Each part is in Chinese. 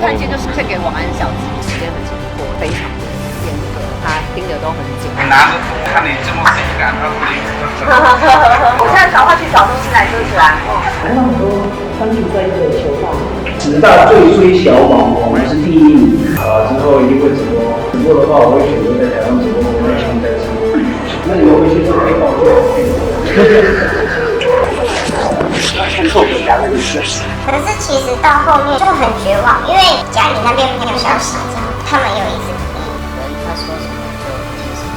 看见就是献给晚安小鸡，时间很紧迫，非常的严格，他盯的都很紧。你拿着看你这么性感，他不理我现在赶快去找东西来收起来。看到很多关注在这个球棒，10大最追小网红是第1名。之后一定会直播，直播的话我会选择在台湾直播，我在香港直播。那你们回去做可以报错。看错别家的意思。可是其实到后面就很绝望，因为家里那边没有消息，他们有一直他说什么就听什么。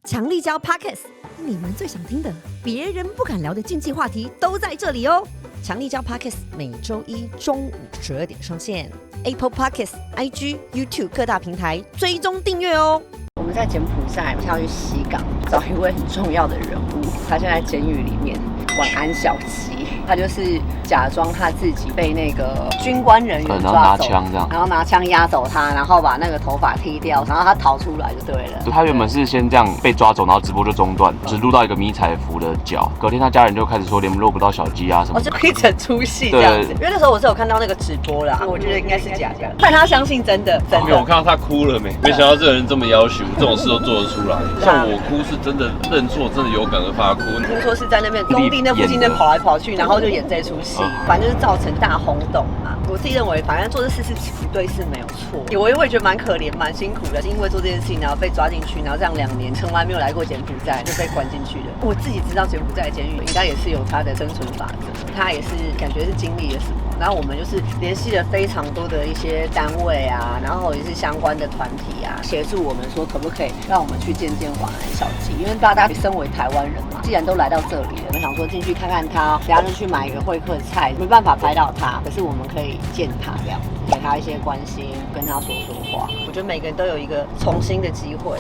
强力胶 Podcast， 你们最想听的，别人不敢聊的竞技话题都在这里哦。强力胶 Podcast 每周一中午12点上线 ，Apple Podcast、IG、YouTube 各大平台追踪订阅哦。我们在柬埔寨要去西港找一位很重要的人物，他现在监狱里面。晚安小鸡，他就是假装他自己被那个军官人员抓走，然后拿枪压走他，然后把那个头发剃掉，然后他逃出来就对了。他原本是先这样被抓走，然后直播就中断，只录到一个迷彩服的脚。隔天他家人就开始说联络不到小鸡啊什么的，就一整出戏这样子。因为那时候我是有看到那个直播啦，我觉得应该是假的，但他相信真的。没有，我看到他哭了没？没想到这个人这么要求，这种事都做得出来。像我哭是真的认错，真的有感而发哭。听说是在那边工地那附近那跑来跑去，然后就演这出戏，反正就是造成大轰动嘛。我自己认为，反正做这事是不对是没有错。我也觉得蛮可怜、蛮辛苦的，因为做这件事情，然后被抓进去，然后这样2年，从来没有来过柬埔寨就被关进去了。我自己知道柬埔寨监狱应该也是有它的生存法则，他也是感觉是经历了什么。然后我们就是联系了非常多的一些单位啊，然后也是相关的团体啊，协助我们说可不可以让我们去见见晚安小鸡，因为大家身为台湾人嘛，既然都来到这里了，我想说进去看看他，等下就去买一个会客菜，没办法拍到他，可是我们可以见他这样，给他一些关心，跟他说说话。我觉得每个人都有一个重新的机会。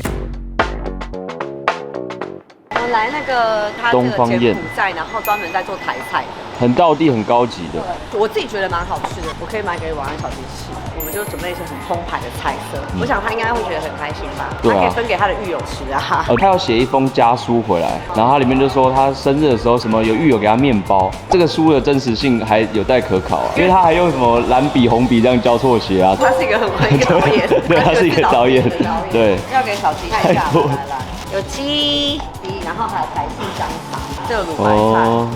我们来那个他这个柬埔寨，然后专门在做台菜的。很道地、很高级的，我自己觉得蛮好吃的，我可以买给晚安小鸡吃。我们就准备一些很澎湃的菜色，我想他应该会觉得很开心吧。对啊，他可以分给他的狱友吃啊。他要写一封家书回来，然后他里面就说他生日的时候什么有狱友给他面包，这个书的真实性还有待可考啊，因为他还用什么蓝笔、红笔这样交错写啊。他是一个很会一个导演，对，他是一个导演，对。要给小鸡看一下，来，有鸡，然后还有台式香肠。这个卤白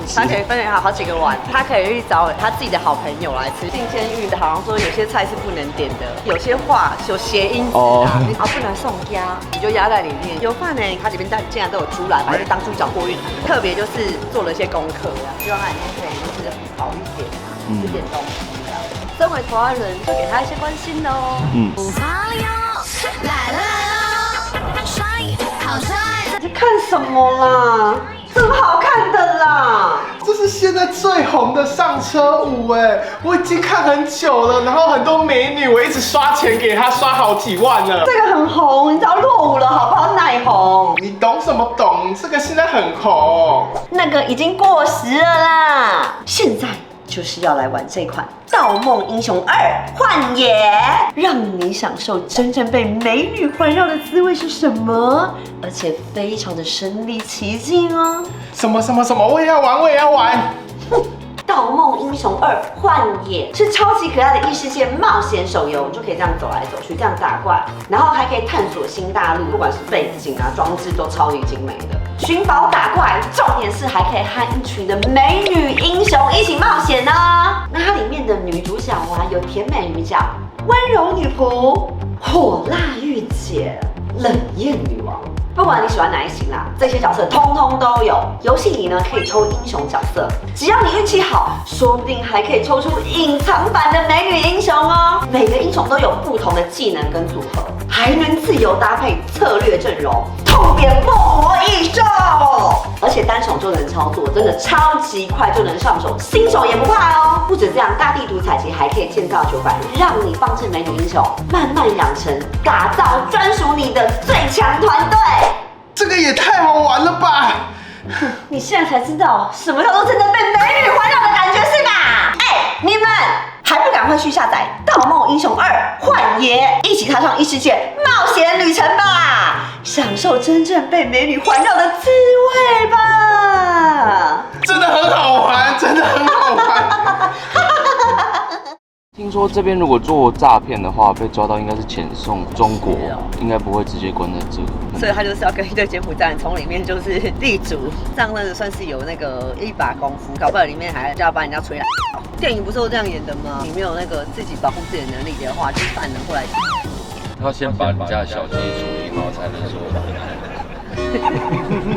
菜，他可以分给他好几个碗，他可以去找他自己的好朋友来吃。进监狱的好像说有些菜是不能点的，有些话有谐音字啊，你不能送鸭，你就压在里面。有饭呢，它里面竟然都有猪来，反正当猪脚过运。特别就是做了一些功课，希望他里面可以就是好一点啊，吃点东西这样。身为台湾人，就给他一些关心喽。来了，帅，好帅！你看什么啦？这么好看的啦！这是现在最红的上车舞哎，我已经看很久了，然后很多美女，我一直刷钱给她，刷好几万了。这个很红，你知道落伍了好不好？奶红，你懂什么懂？这个现在很红，那个已经过时了啦，现在就是要来玩这款《盗梦英雄2幻野》，让你享受真正被美女环绕的滋味是什么，而且非常的身临其境哦。什么，我也要玩，我也要玩。盗梦英雄2幻野是超级可爱的异世界冒险手游，你就可以这样走来走去，这样打怪，然后还可以探索新大陆，不管是背景啊、装置都超级精美的。寻宝打怪，重点是还可以和一群的美女英雄一起冒险呢。那它里面的女主角啊，有甜美女角、温柔女仆、火辣御姐、冷艳女王。不管你喜欢哪一型啦，这些角色通通都有。游戏里呢可以抽英雄角色，只要你运气好，说不定还可以抽出隐藏版的美女英雄哦。每个英雄都有不同的技能跟组合，还能自由搭配策略阵容，痛扁梦魔异兽。而且单手就能操作，真的超级快就能上手，新手也不怕哦。不止这样，大地图采集还可以建造900，让你放置美女英雄，慢慢养成，打造专属你的最强团队。这个也太好玩了吧！你现在才知道什么叫做真的被美女环绕的感觉是吧？你们还不赶快去下载《盗梦英雄2幻野》，一起踏上异世界冒险旅程吧，享受真正被美女环绕的滋味吧！真的很好玩，真的很好玩。听说这边如果做诈骗的话，被抓到应该是遣送中国，应该不会直接关在这。所以他就是要跟一堆柬埔寨人从里面就是地主，这样子算是有那个一把功夫，搞不好里面还就要把人家吹来。电影不是都这样演的吗？你没有那个自己保护自己的能力的话，就是犯人会来。他要先把你家的小鸡处理好，才能说。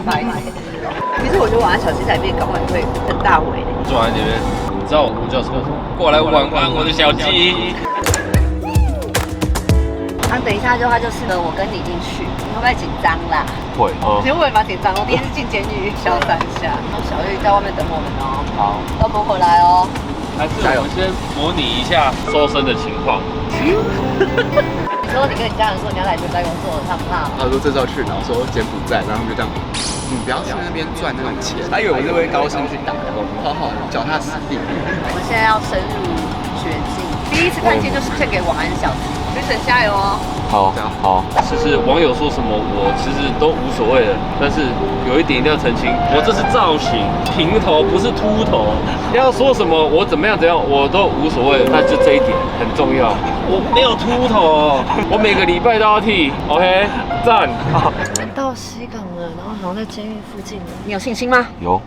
白痴。其实我觉得晚安小鸡在里面搞不好会很大尾的。坐在那边，你知道我叫什么？过来晚安，我的小鸡。等一下他就是我跟你进去，你会不会紧张啦？会。其实我也蛮紧张，我第一次进监狱，小3下。然后小玉在外面等我们哦。好，我们回来哦。还是我们先模拟一下搜身的情况。你说你跟你家人说你要来柬埔寨工作，他不怕吗？他说这是要去哪？我说柬埔寨，然后他们就这样，你不要去那边赚那种钱。他以为我是会高薪去打工，好好脚踏实地。我们现在要深入绝境，第一次探监就是献给晚安小鸡，女神加油哦！好，就是网友说什么，我其实都无所谓的，但是有一点一定要澄清，我这是造型，平头不是秃头。要说什么我怎么样，我都无所谓，但就这一点很重要，我没有秃头，我每个礼拜都要剃 ，OK， 赞。到西港了，然后好像在监狱附近，你有信心吗？有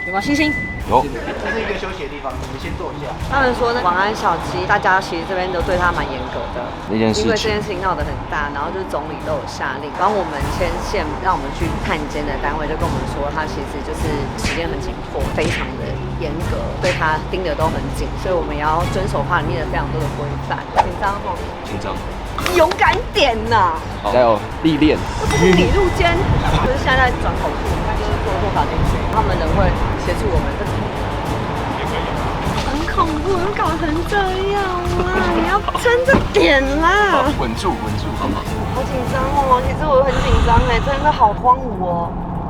没有信心？有。这是一个休息的地方，你们先坐一下。他们说呢，晚安小鸡，大家其实这边都对他蛮严格的，那件事情，因为这件事情闹得很大，然后就是总理都有下令帮我们牵线，让我们去探监的单位就跟我们说，他其实就是时间很紧迫，非常的严格，对他盯得都很紧，所以我们也要遵守它里面的非常多的规范。紧张哦，紧张，勇敢点呐！加油，历练。这是里路间，就是现在在转口处，你看就是做法进去，他们人会协助我们。很恐怖，搞成这样啊！你要撑着点啦，稳住，好吗？好紧张哦，其实我很紧张哎，真的好荒芜哦。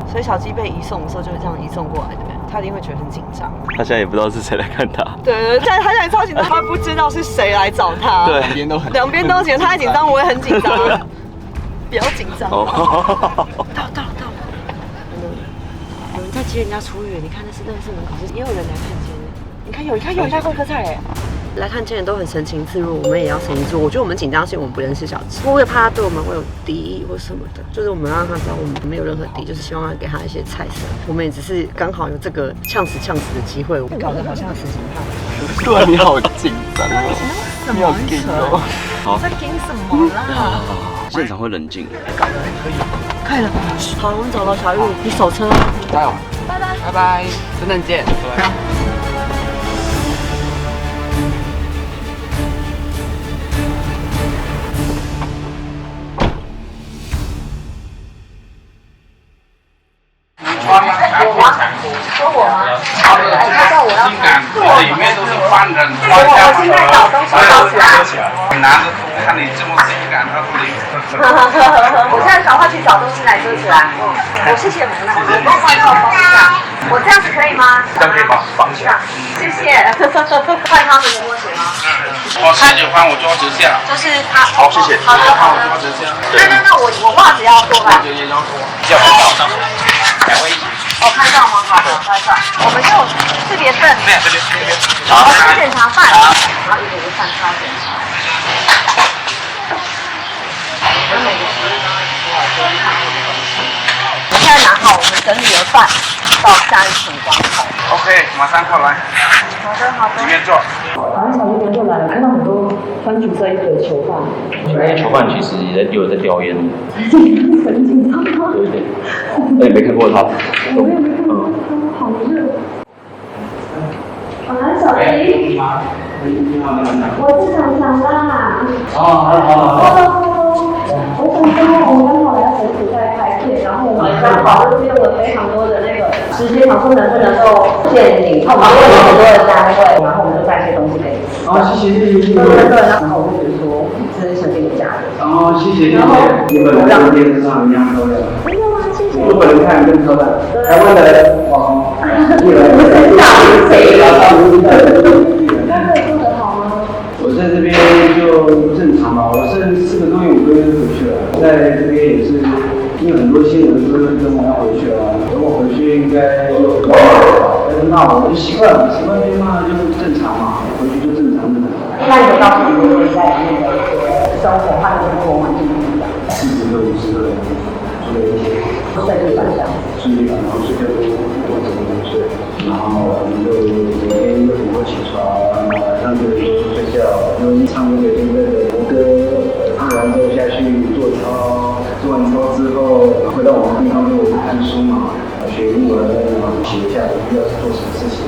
所以小鸡被移送的时候就是这样移送过来的，他一定会觉得很紧张。他现在也不知道是谁来看他。对，他现在超紧张，他不知道是谁来找他。对，两边都紧张，他很紧张，我也很紧张。不要紧张。到了。有人在接人家出狱，你看那是门口，也有人来探监。你看有人在混科菜哎，来探监人都很神情自若，我们也要神情自若。我觉得我们紧张是因为我们不认识小鸡，不会怕他对我们会有敌意或什么的，就是我们让他知道我们没有任何敌意，就是希望他给他一些菜色。我们也只是刚好有这个呛死的机会，我搞得好像死刑犯。对，你好紧张哦，你好紧哦，好，在紧什么啦？现场会冷静。可以了，好，我们走了，小玉，你手车，加油，拜拜，圣诞见。说我吗？性感，里面都是犯人，我现在找东西找起来，很难的，看你这么性感，他不理。我现在赶快去找东西来遮起来。我谢谢你们，我帮忙帮一下。我这样子可以吗？这样可以绑起来。谢谢。换他们的拖鞋吗？我鞋子换我做直下。就是他。好，谢谢。好的。我直下。那我袜子要脱吧？也要脱。要拍照，两位一起。拍照吗？好，拍照。我们就识别证。对，这边。好，去检查饭，然后一个饭超检查。我们现在拿好我们整理的饭，到下一层关口。OK，马上过来。好的。里面坐。晚上小就来了，看到很多穿橘色衣服的囚犯。囚犯其实也有在叼烟。很紧张吗？有一点。那你没看过他？我也没看过他，好热。晚安，小鸡。我是想想啦。好。我想说，我们刚好要柬埔寨拍片，然后我们刚好就是用了非常多的那个时间，想说能不能够限领，然后我们问了很多的单位，然后我们就带些东西给你。谢谢。对，然后我就觉得说，真是想给你家人。谢谢。你本人跟电视上一样漂亮。没有啊，谢谢。日本人看更漂亮，台湾的网红，不是大谁了？那会做得好吗？我在这边就正常嘛，我剩4个多月5个月就回去了，在这边也是，因为很多新闻都是跟我要回去了，等我回去应该有，会骂我，就习惯了，习惯被骂就正常嘛，回去就正常的。那你告诉我们在里面的一些生活和生活环境不一样40个50个人住在一起，睡地板这样睡地板，然后睡觉都我怎么睡，然后我们就每天6点多起床，晚上就睡觉，然后唱歌每天在的国歌，唱完之后下去做操，做完操之后回到我们地方就看书嘛，学英文，然后写一下要做什么事情。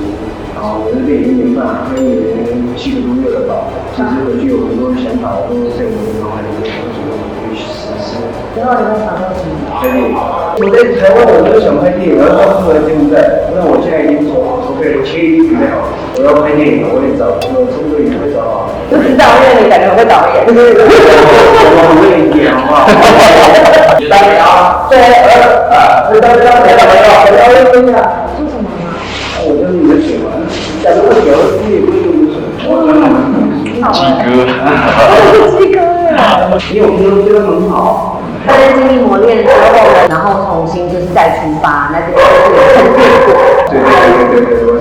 然后我这边1年半，1年7个多月了吧。其实回去有很多想法都在我的脑海里面，我主动去实施。然后你会想到什么？拍电影。我在台湾我就想拍电影，然后到后来柬埔寨，那我现在已经筹备了，签已经准备好了。我要拍电影了，我也找，我差不多也会找好。就是导演，你感觉很会导演。我很会演，好不好？来啊！对，回到家来了，做什么呢？我就是你的水嘛，假如我小的时候也不会用水，我当然鸡哥呀！因为我平常对他很好。大家经历磨练之后，然后重新就是再出发，那这个就是有沉淀过。对，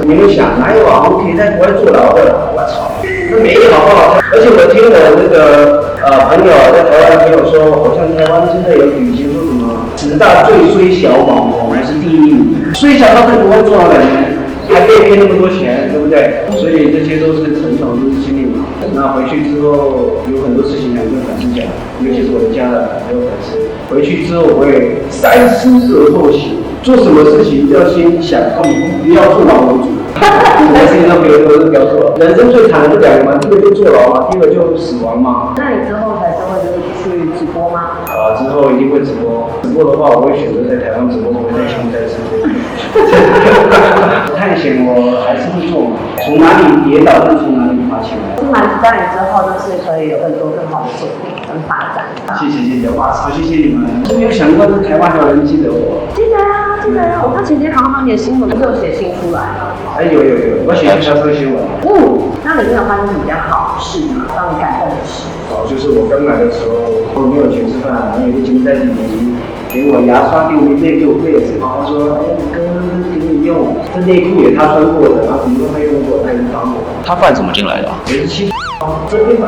你们想哪有网红可以在国外坐牢的？我操，那没有好不好？而且我听我那个朋友在台湾朋友说，好像台湾现在有旅行说什么10大最衰小网红还是第1名，衰小到在国外坐牢2年。还可以骗那么多钱，对不对？所以这些都是成长，都是经历嘛。那回去之后有很多事情想跟粉丝讲，尤其是我的家人还有粉丝。回去之后我会3思而后行，做什么事情要先想，不要做老为主。什么事情都别说，都不要做。人生最惨的就2个嘛，第一个就坐牢嘛，第二个就死亡嘛。那你之后才是会就是去直播吗？之后一定会直播。直播的话，我会选择在台湾直播，不会在柬埔寨直播。探险我还是会做嘛，从哪里跌倒就从哪里爬起来。满足到你之后，就是可以有更多更好的作品跟发展。谢谢，哇操，谢谢你们！真没有想过在台湾还有人记得我。记得啊，我看前天好像你的新闻就有写信出来了。有，我写一条新闻。那里面有发生什么比较好的事吗？让你感动的事？就是我刚来的时候，我没有钱吃饭，然后有个柬埔寨弟弟给我牙刷，给我内给我被子，他说：“哎，哥，给你用，这内裤也他穿过的，然后什么都他用过，他也帮我。”他饭怎么进来的？也是7，这边90%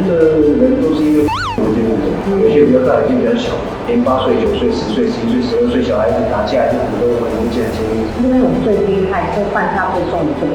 的人都是因为这样子，有些比较大，有些比较小，连8岁、9岁、10岁、11岁、12岁小孩子打架，就很多很明显的经历。这边有最厉害、最犯下最重的这个。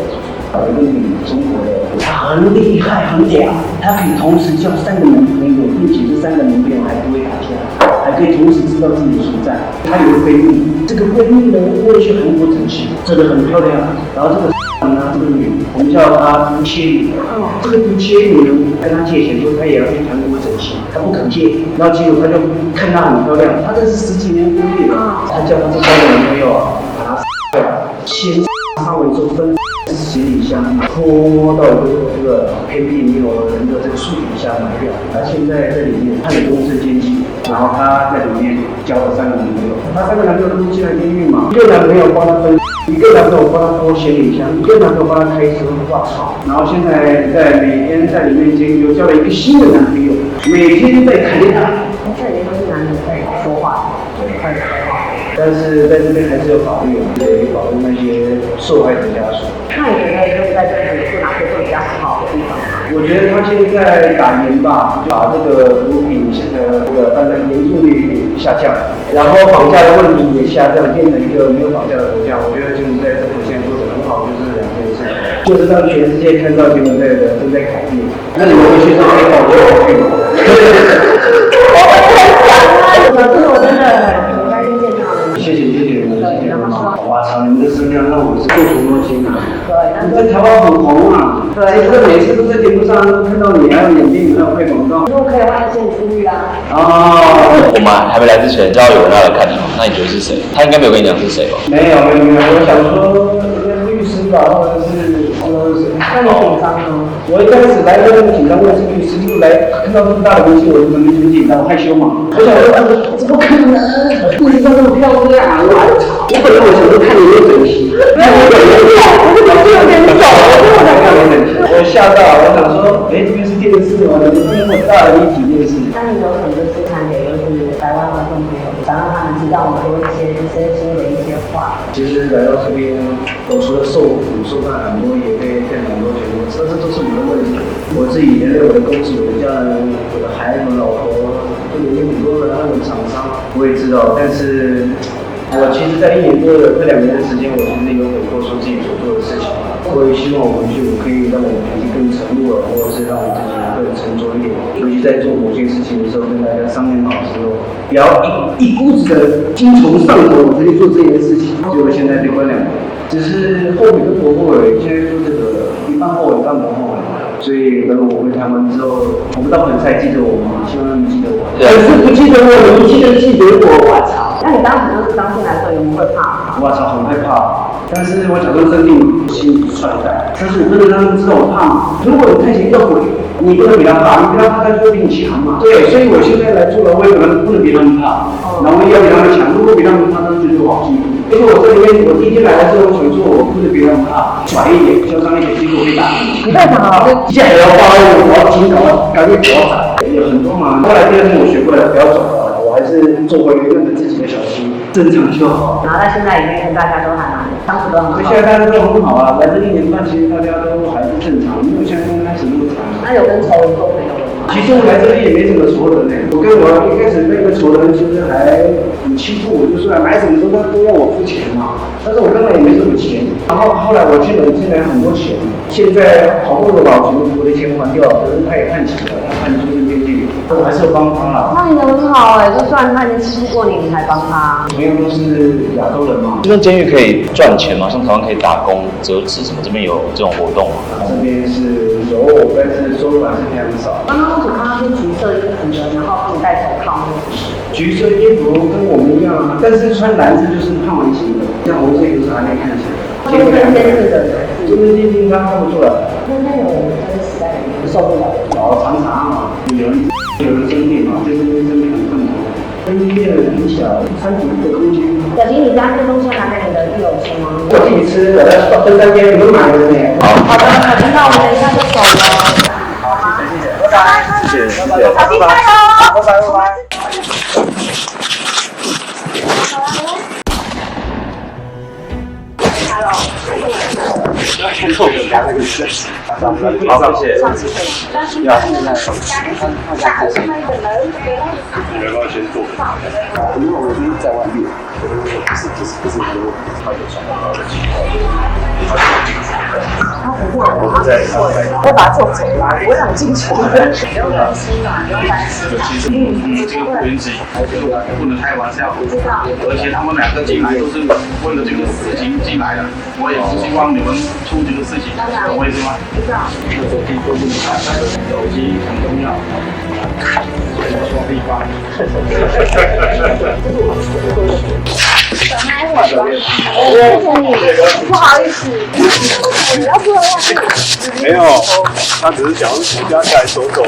有一个女中国的，她很厉害，很屌，她可以同时交3个男朋友，并且这3个男朋友还不会打架，还可以同时知道自己的存在。她有个闺蜜，这个闺蜜呢，因为去韩国整形，真的很漂亮。然后这个这个女，我们叫她毒切女。这个毒切女呢，跟她借钱说她也要去韩国整形，她不肯借，然后结果她就看她很漂亮，她这是10几年攻略，她叫她这3个男朋友把她先她为之分。行李箱拖到这个偏僻没有人的这个树底下埋掉，他现在在里面判了终身监禁，然后他在里面交了3个男朋友，他3个男朋友都是进了监狱嘛，1个男朋友帮他分，1个男朋友帮他拖行李箱，1个男朋友帮他开车，哇操！然后现在每天在里面监狱又交了一个新的男朋友，每天在谈恋爱。这里都是男人在说话，开始说话。但是在这边还是有法律，得保护那些受害者家属。那你觉得就是在这里是哪些做比较好的地方？我觉得他现在打严吧，把这个毒品现在这个大家严重率下降，然后绑架的问题也下降，变成一个没有绑架的国家。我觉得柬埔寨政府现在做的很好，就是2件事，就是让全世界看到柬埔寨的正在改变。那你们回去之后可以帮我做回去吗？我真的很开心见到你。谢谢你们，哇操，你们的声量让我是受宠若惊啊！对，你在台湾很红啊，对，这每次都在节目上都看到你，还有眼睛，还有配广告。如果可以的话，就先出去啦。我们还没来之前，知道有人要来看你吗？那你觉得是谁？他应该没有跟你讲是谁吧？没有，我想说应该是律师吧，或者是那你紧张吗？我一开始来都很紧张，我是律师，就来看到这么大的明星，我就很紧张，害羞嘛。我想说，怎么可能？律师都这么漂亮，我本来我想说看你有整齐，我吓到，我想说，这边是电视吗？这么大的立体电视。那你有什么就是传给就是台湾观众朋友，想让他们知道我们多一些身心的一些话？其实来到这边除了受苦受难很多，也被骗很多钱，这都是我的问题。我自己连累我的公司、我的家人、我的孩子、老婆，都有很多的那种厂商，我也知道。但是，我其实，在1年多的这2年的时间，我其实有悔过说自己所做的事情。我也希望我回去，我可以让我脾气更沉稳，或者是让我自己更沉着一点。尤其在做某些事情的时候，跟大家商量好之后，不要一股子的精虫上头，我才去做这件事情。结果现在被关2年，只是后悔跟不后悔，现在做这个一半后悔一半不后悔。所以等我回台湾之后，我不知道粉丝还记得我吗？希望他们记得我。粉丝不记得我，你记得我。我操！那你当时就是当进来的时候，有没有会怕？我操，很害怕。但是我假装镇定，心里踹开。但是我不能让他们知道我怕嘛。如果你看起来要鬼，你不能比他怕，你比他怕，他就会比你强嘛。对，所以我现在来做了，我也不能比他们怕，然后要比他们强。如果比他们怕，他们就对我好辛苦。因为我这里面，我第1天来的时候，我想说，我不能比他们怕，拽一点，嚣张一点，结果被打。你在哪？接下来要发我要听，赶紧不要打。有很多嘛。后来第2天我学会了，不要走了，我还是做回认着自己的小心，正常就好。然后在现在里面，大家都还蛮，当时都很好。现在大家都很好啊，来这1年半，其实大家都还是正常，没有像刚开始那么惨。那有跟仇人做朋友吗？其实我来这里也没什么仇人呢。我跟我一开始那个仇人其实还很欺负我，就是买什么都要我付钱嘛。但是我根本也没什么钱。然后后来我进来很多钱，现在好不容易把我的钱还掉，可是他也判刑了，他判出生监狱，我还是有帮他啦。那你人很好哎，就算他已经欺负过你，你还帮他。同样都是亚洲人嘛。这边监狱可以赚钱吗？像台湾可以打工、折纸什么，这边有这种活动吗？这边是有，但是收入还是非常少。刚刚为什么他是橘色衣服的，然后帮你戴手铐呢？橘色衣服跟我们一样啊，但是穿蓝色就是胖完型的，像红色衣服是还没看起来。这边监狱的人，这边监狱他看不出来。那有人真的实在受不了。常嘛，有人生病嘛，就是生病很困难。跟医院比起来，3体的空间。小金，你家这东西拿给你的狱友吃吗？我自己吃，我在分3天，你们买的呢。好的，那我们等一下就走了。好，谢谢，拜拜。谢谢，小金加油！拜拜。要先做给家那个事。好，谢谢。要现在。你要不要先做？因为我已经在外面，不是很多他有想到的情况。我不在，我把它做成来，我想进去。不用担心嘛，不用担心。其实这个不允许，不能开玩笑。而且他们2个进来都是为了这个事情进来的，我也是希望你们出这个事情，懂我意思吗？知道。手机都不能看，手机很重要。说地方。小孩我的，谢谢你，不好意思，不要这样。没有，他只是想回家下来走走。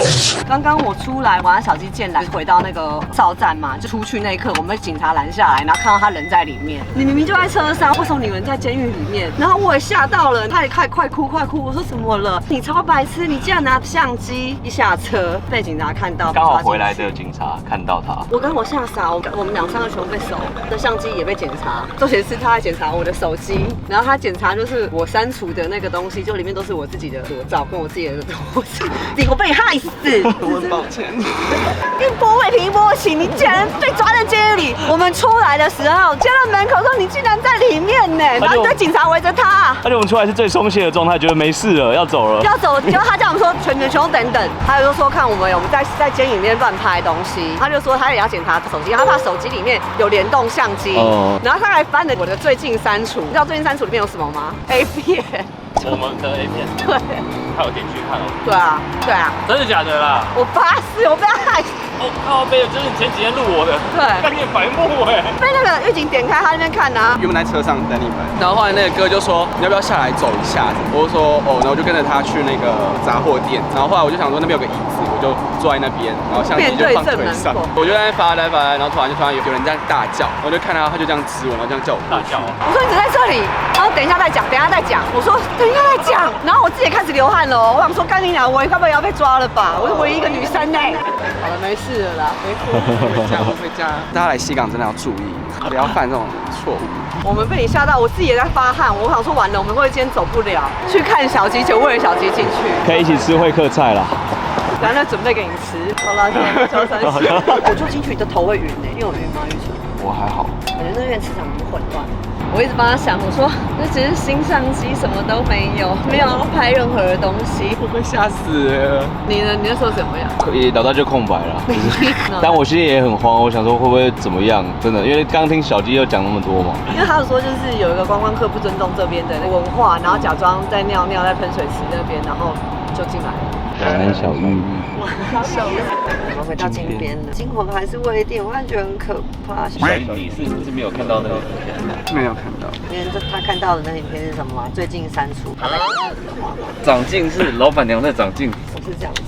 刚刚我出来玩小鸡剑来，回到那个哨站嘛，就出去那一刻，我们被警察拦下来，然后看到他人在里面。你明明就在车上，为什么你人在监狱里面？然后我也吓到了，他也快哭，我说怎么了？你超白痴，你竟然拿相机！一下车被警察看到，刚好回来的警察看到他，我吓傻，我们2、3个全部被搜，的相机也被检查。重点是他在检查我的手机，然后他检查就是我删除的那个东西，就里面都是我自己的裸照跟我自己的东西。我被你害死！我很抱歉。你不会平波起，你竟然被抓在监狱里。我们出来的时候，监狱门口说你竟然在里面呢，然后一堆警察围着他。而且我们出来是最松懈的状态，觉得没事了，要走了。要走，结果他叫我们说全等等，他就说看我们在监狱里面乱拍东西，他就说他也要检查手机，他怕手机里面有联动相机，然后他还翻了我的最近删除，你知道最近删除里面有什么吗 ？A 片。我们的 A 片。对。他有点去看哦。对啊。真的假的啦？我发誓，我被他害死。哦，靠背，就是你前几天录我的。对。干你白目哎。被那个狱警点开，他那边看啊。原本在车上等你们，然后后来那个哥就说你要不要下来走一下子？我就说哦，然后我就跟着他去那个杂货店，然后后来我就想说那边有个椅子，我我就坐在那边，然后相机就放腿上，我就在那边发来，然后突然就发现有人这样大叫，我就看到他就这样指我，然后这样叫我大叫。我说你只在这里，然后等一下再讲，等一下再讲。我说等一下再讲，然后我自己开始流汗了。我想说，干你娘，我该不会要被抓了吧？我是唯一一个女生呢。好了，没事了啦，没事。回家，大家来西港真的要注意，不要犯这种错误。我们被你吓到，我自己也在发汗。我想说完了，我们会今天走不了，去看小鸡，就为了小鸡进去。可以一起吃会客菜啦。然后准备给你吃。好了，现在交30。我住进去你的头会晕呢，你有晕吗？玉成？我还好。感觉那边磁场很混乱。我一直帮他想，我说那只是新相机，什么都没有，没有要拍任何的东西。我会吓死了。你呢？你那时候怎么样？脑袋就空白了。但我心里也很慌，我想说会不会怎么样？真的，因为刚听小鸡又讲那么多嘛。因为他有说就是有一个观光客不尊重这边的文化，然后假装在尿尿在喷水池那边，然后就进来了。晚安，小玉。我们回到金边了，金黄还是未定，我感觉很可怕。小玉，你是不是没有看到那个影片？没有看到。因为他看到的那影片是什么吗？最近删除。长进是老板娘在长进。不是这样子。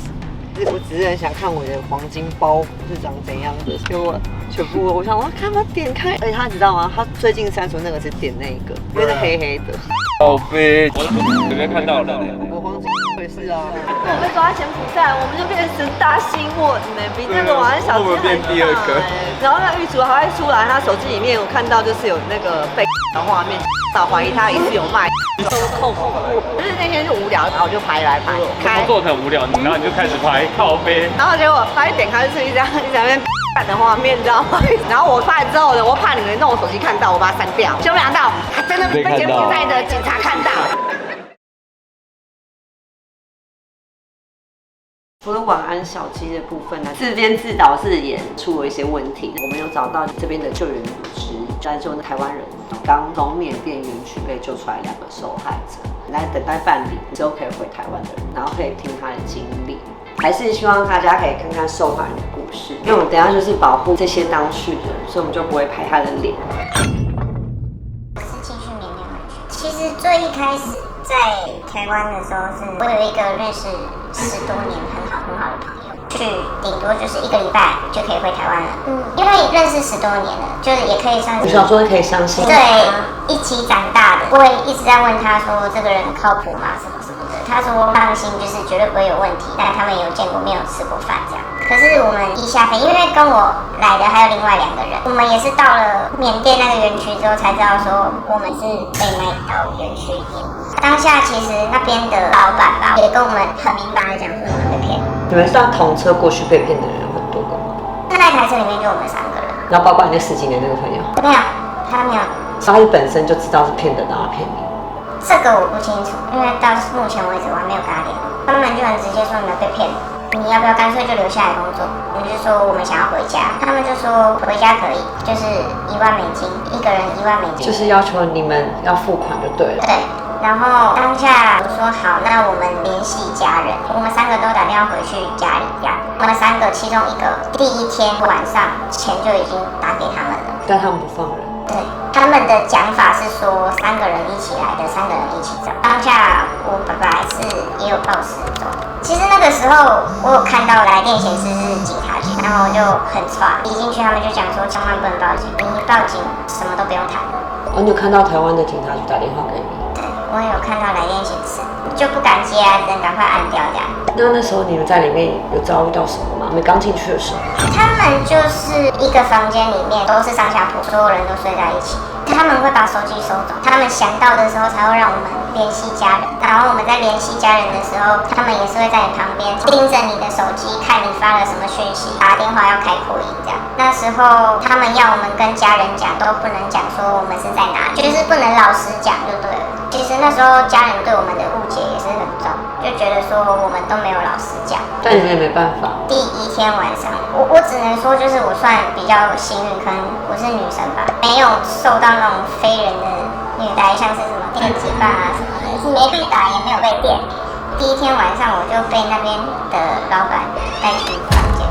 我只是很想看我的黄金包是长怎样的，所以我全部我想我看他点开，而且他知道吗？他最近删除那个是点那个，因为是黑黑的。宝贝，我这边看到了。我黄金也是啊。我被抓在柬埔寨，我们就变成大新闻呢，比那个晚安小鸡还大。我们变第2个。然后那狱卒还会出来，他手机里面我看到就是有那个被的画面，怀疑他疑似有卖。都控诉，就是那天就无聊，然后我就拍来拍，工作很无聊，然后你就开始拍靠背，然后结果拍点开就是一张那边的画面，你知道吗？然后我拍之后呢，我怕你们弄我手机看到，我把它删掉，就没想到还真的被柬埔寨的警察看到。除了晚安小鸡的部分呢，自编自导自演出了一些问题，我们有找到这边的救援组织，在救台湾人刚从缅甸园区被救出来2个受害者，来等待办理之后可以回台湾的人，然后可以听他的经历。还是希望大家可以看看受害人的故事，因为我们等一下就是保护这些当事人，所以我们就不会拍他的脸。是继续缅甸回去。其实最一开始在台湾的时候，我有一个认识10多年很好的朋友，去顶多就是1个礼拜就可以回台湾了。因为认识10多年了，就是也可以算是。我想说可以相信。对，一起长大的，我也一直在问他说这个人靠谱吗？什么什么的。他说放心，就是绝对不会有问题。但他们有见过面，有吃过饭这样。可是我们一下飞，因为跟我来的还有另外2个人，我们也是到了缅甸那个园区之后才知道说我们是被卖到园区里面。当下其实那边的老板吧，也跟我们很明白的讲说我们被骗。你们算同车过去被骗的人很多个吗？那台车里面就我们3个人。然后包括你那10几年那个朋友？没有，他没有。所以他本身就知道是骗人，然后骗你。这个我不清楚，因为到目前为止我还没有跟他联络。他们就很直接说你们被骗了。你要不要干脆就留下来工作？我们就说我们想要回家，他们就说回家可以，就是1万美金，1个人1万美金，就是要求你们要付款就对了。对。然后当下我说好，那我们联系家人，我们3个都打电话回去家里呀。我们3个其中1个第1天晚上钱就已经打给他们了，但他们不放人。对，他们的讲法是说3个人一起来的，3个人一起走。当下我本来是也有报失踪。其实那个时候我有看到来电显示是警察局，然后我就很差，一进去他们就讲说千万不能报警，你一报警什么都不用谈了。你有看到台湾的警察局打电话给你？对，我有看到来电显示，就不敢接啊，只能赶快按掉这样。那时候你们在里面有遭遇到什么吗？你们刚进去的时候，他们就是一个房间里面都是上下铺，所有人都睡在一起。他们会把手机收走，他们想到的时候才会让我们联系家人。然后我们在联系家人的时候，他们也是会在你旁边盯着你的手机，看你发了什么讯息，打电话要开扩音这样。那时候他们要我们跟家人讲，都不能讲说我们是在哪里，就是不能老实讲就对了。其实那时候家人对我们的误解也是很重，就觉得说我们都没有老实讲。但你们也没办法。第1天晚上，我只能说就是我算比较幸运，可能我是女生吧，没有受到那种非人的虐待，像是什么电击棒啊什么的，是没被打也没有被电。第1天晚上我就被那边的老板带去房间。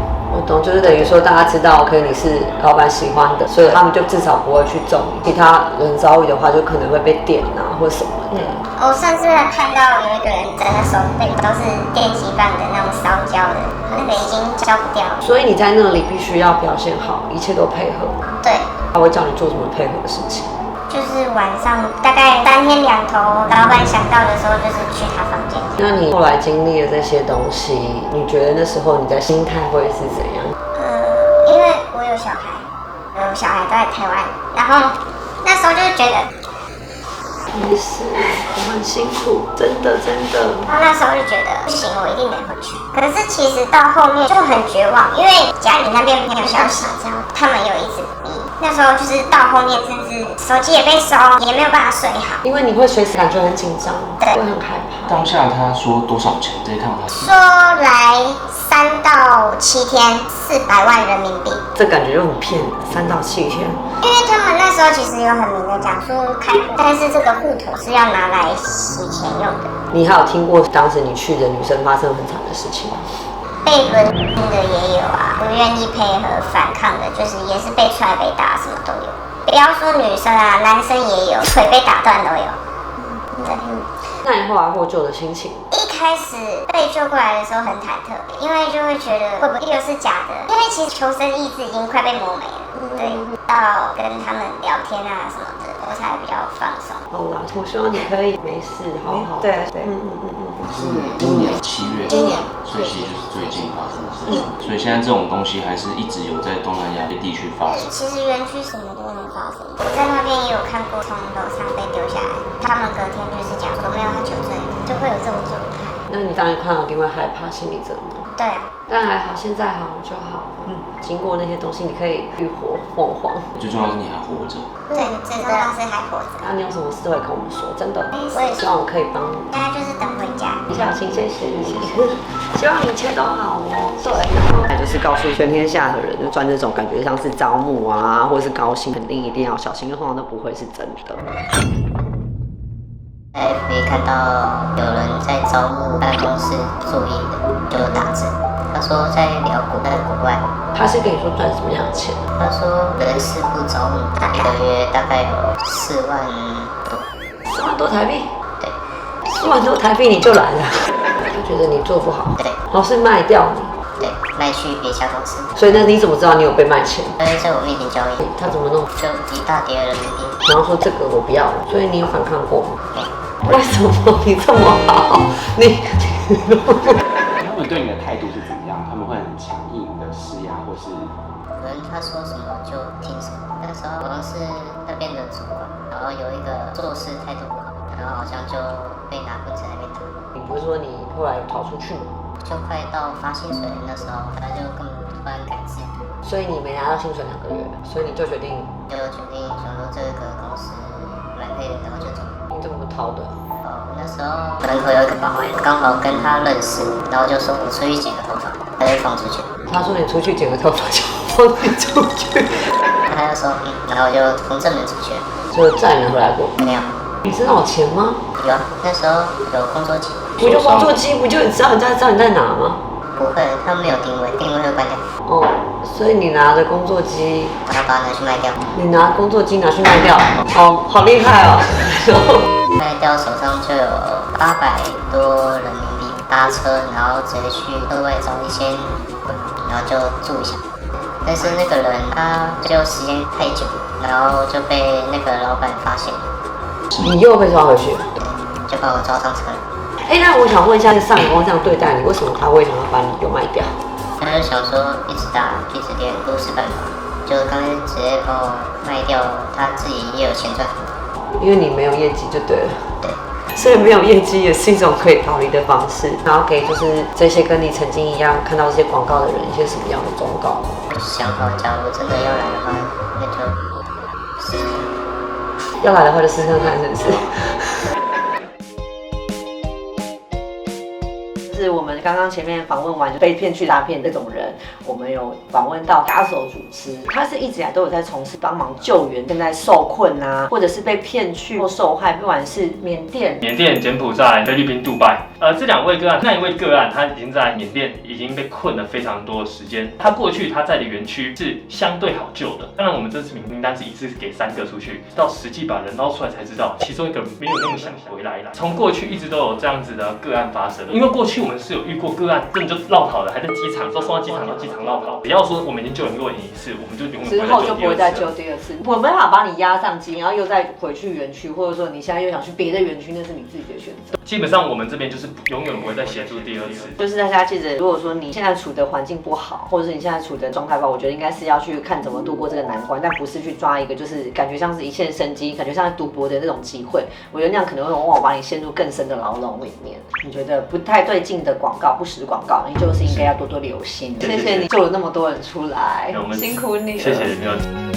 懂，就是等于说大家知道，OK，你是老板喜欢的，所以他们就至少不会去揍你。其他人遭遇的话，就可能会被电啊或什么的。我甚至看到有一个人整个手背都是电击棒的那种烧焦的，那个已经焦不掉了。所以你在那里必须要表现好，一切都配合。对，他会叫你做什么配合的事情？就是晚上大概3天2头，老板想到的时候就是去他房间。那你后来经历了这些东西，你觉得那时候你的心态会是怎样？因为我有小孩，我小孩都在台湾，然后那时候就觉得没事，我很辛苦，真的。然后那时候就觉得不行，我一定得回去。可是其实到后面就很绝望，因为家里那边没有消息，这样他们有一直逼。那时候就是到后面，甚至手机也被收，也没有办法睡好。因为你会随时感觉很紧张，对，会很害怕。当下他说多少钱？直接看到他说来3到7天400万人民币。这感觉就很骗，3到7天。因为他们那时候其实有很明的讲说开户，但是这个户头是要拿来洗钱用的。你还有听过当时你去的女生发生很惨的事情吗？被轮的也有啊，不愿意配合反抗的，就是也是被踹被打，什么都有。不要说女生啊，男生也有，腿被打断都有。对。那你后来获救的心情？一开始被救过来的时候很忐忑，因为就会觉得会不会又是假的？因为其实求生意志已经快被磨没了。对，到跟他们聊天啊什么的，我才比较放松。好啦，我希望你可以没事，好好。对，是今年7月，今年，所以其实就是最近发生的事情。所以现在这种东西还是一直有在东南亚地区发生。其实园区什么都能发生。我在那边也有看过从楼上被丢下来，他们隔天就是讲说没有他酒醉，就会有这种状态。那你当然看到一定会害怕，心理折磨。对啊。但还好，现在好就好。经过那些东西，你可以浴火凤凰。最重要是你还活着。对，最重要是还活着。你有什么事都会跟我们说，真的。我也希望我可以帮你。大家就是等回家。小心，谢谢你，希望一切都好哦。对，然后就是告诉全天下的人，就赚这种感觉像是招募啊，或是高薪，肯定一定要小心，通常都不会是真的。FB 看到有人在招募办公室作业的，就打字。他说在辽国，在国外。他是跟你说赚什么样的钱？他说人事部招募，一个月大概有4万多。4万多台币？对。4万多台币你就来了？他觉得你做不好。对。然后是卖掉你。对，卖去别家公司。所以那你怎么知道你有被卖钱？因为在我面前交易。他怎么弄？就一大叠人民币。然后说这个我不要了，所以你有反抗过吗？对。为什么你这么好？他们对你的态度是怎么样？他们会很强硬的施压，或是可能他说什么就听什么。那时候好像是那边的主管，然后有一个做事态度不好，然后好像就被拿棍子在那边打。你不是说你后来逃出去吗？就快到发薪水的那时候，他就突然改制。所以你没拿到薪水2个月，所以你就决定想说这个公司蛮配的，然后就走。你怎么逃的？那时候门口有一个保安，刚好跟他认识，然后就说你出去剪个头发，他就放出去。他说你出去剪个头发就放你出去。他就说然后就从正门出去了。就再也没回来过？没有。你身上有钱吗？有啊，那时候有工作机。不就工作机，不就知道人家知道你在哪吗？不会，他没有定位，定位会关掉。哦，所以你拿着工作机，然后把它拿去卖掉。你拿工作机拿去卖掉？哦，好厉害哦！卖掉手上就有800多人民币，搭车，然后直接去额外找一间，然后就住一下。但是那个人他就时间太久，然后就被那个老板发现。你又被抓回去？就把我抓上车了。那我想问一下，上工这样对待你，为什么他会想要把你就卖掉？他就想说一直打一直练都是办法，就刚才直接把我卖掉，他自己也有钱赚。因为你没有业绩就对了。对。所以没有业绩也是一种可以逃离的方式。然后给就是这些跟你曾经一样看到这些广告的人一些什么样的忠告？想好，假如真的要来的话，那就试试看。要来的话就试试看，是不是？是我们刚刚前面访问完就被骗去诈骗这种人，我们有访问到打手主持，他是一直以来都有在从事帮忙救援正在受困啊，或者是被骗去或受害，不管是缅甸、柬埔寨、菲律宾、杜拜，这2位个案，那一位个案他已经在缅甸已经被困了非常多的时间，他过去他在的园区是相对好救的。当然，我们这次名单是一次给3个出去，到实际把人捞出来才知道，其中一个没有那么想回来了。从过去一直都有这样子的个案发生，因为过去我们是有遇过个案，根本就落跑了，还在机场，都送到机场，到机场落跑。不要说我们已经救援过你1次，我们就永远之后就不会再救第2次。我没办法把你押上机，然后又再回去园区，或者说你现在又想去别的园区，那是你自己的选择。基本上我们这边就是永远不会再协助第2次。就是大家记得，如果说你现在处的环境不好，或者是你现在处的状态不好，我觉得应该是要去看怎么度过这个难关，但不是去抓一个就是感觉像是一线生机，感觉像赌博的那种机会。我觉得那样可能会往往把你陷入更深的牢笼里面。你觉得不太对劲的广告、不实广告，你就是应该要多多留心。谢谢你救了那么多人出来，辛苦你了。谢谢你。